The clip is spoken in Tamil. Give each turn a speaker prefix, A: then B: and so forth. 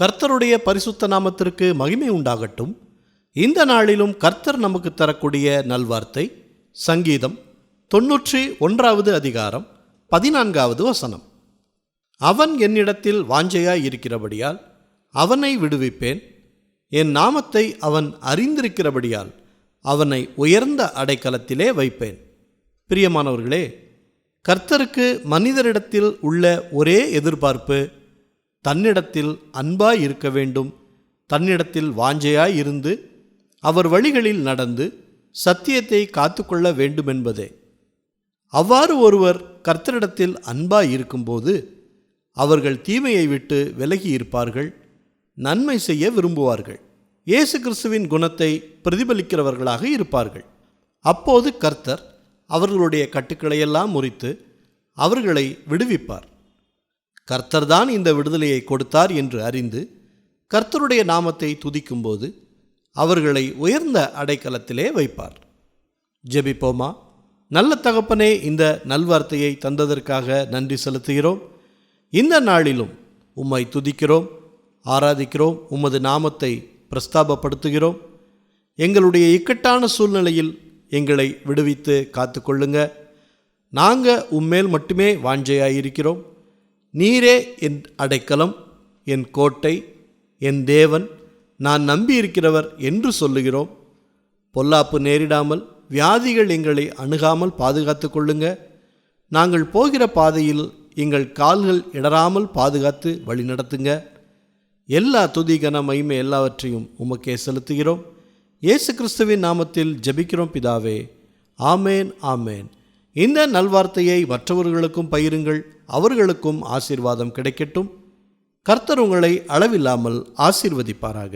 A: கர்த்தருடைய பரிசுத்த நாமத்திற்கு மகிமை உண்டாகட்டும். இந்த நாளிலும் கர்த்தர் நமக்கு தரக்கூடிய நல்வார்த்தை சங்கீதம் 91 அதிகாரம் 14 வசனம். அவன் என்னிடத்தில் வாஞ்சையாய் இருக்கிறபடியால் அவனை விடுவிப்பேன். என் நாமத்தை அவன் அறிந்திருக்கிறபடியால் அவனை உயர்ந்த அடைக்கலத்திலே வைப்பேன். பிரியமானவர்களே, கர்த்தருக்கு மனிதரிடத்தில் உள்ள ஒரே எதிர்பார்ப்பு தன்னிடத்தில் அன்பாய் இருக்க வேண்டும், தன்னிடத்தில் வாஞ்சையாய் இருந்து அவர் வழிகளில் நடந்து சத்தியத்தை காத்துக்கொள்ள வேண்டும் என்பதே. அவ்வாறு ஒருவர் கர்த்தரிடத்தில் அன்பாய் இருக்கும்போது அவர்கள் தீமையை விட்டு விலகி இருப்பார்கள், நன்மை செய்ய விரும்புவார்கள், இயேசு கிறிஸ்துவின் குணத்தை பிரதிபலிக்கிறவர்களாக இருப்பார்கள். அப்போது கர்த்தர் அவர்களுடைய கட்டுக்களையெல்லாம் முறித்து அவர்களை விடுவிப்பார். கர்த்தர்தான் இந்த விடுதலையை கொடுத்தார் என்று அறிந்து கர்த்தருடைய நாமத்தை துதிக்கும்போது அவர்களை உயர்ந்த அடைக்கலத்திலே வைப்பார். ஜெபிப்போமா. நல்ல தகப்பனே, இந்த நல்வார்த்தையை தந்ததற்காக நன்றி செலுத்துகிறோம். இந்த நாளிலும் உம்மை துதிக்கிறோம், ஆராதிக்கிறோம், உமது நாமத்தை பிரஸ்தாபப்படுத்துகிறோம். எங்களுடைய இக்கட்டான சூழ்நிலையில் எங்களை விடுவித்து காத்துக்கொள்ளுங்க. நாங்கள் உம்மேல் மட்டுமே வாஞ்சையாயிருக்கிறோம். நீரே என் அடைக்கலம், என் கோட்டை, என் தேவன், நான் நம்பியிருக்கிறவர் என்று சொல்லுகிறோம். பொல்லாப்பு நேரிடாமல், வியாதிகள் எங்களை அணுகாமல் பாதுகாத்து கொள்ளுங்க. நாங்கள் போகிற பாதையில் எங்கள் கால்கள் இடராமல் பாதுகாத்து வழி நடத்துங்க. எல்லா துதி கன மகிமை எல்லாவற்றையும் உமக்கே செலுத்துகிறோம். இயேசு கிறிஸ்துவின் நாமத்தில் ஜெபிக்கிறோம் பிதாவே. ஆமேன், ஆமேன். இந்த நல்வார்த்தையை மற்றவர்களுக்கும் பகிருங்கள், அவர்களுக்கும் ஆசீர்வாதம் கிடைக்கட்டும். கர்த்தர் உங்களை அளவில்லாமல் ஆசீர்வதிப்பாராக.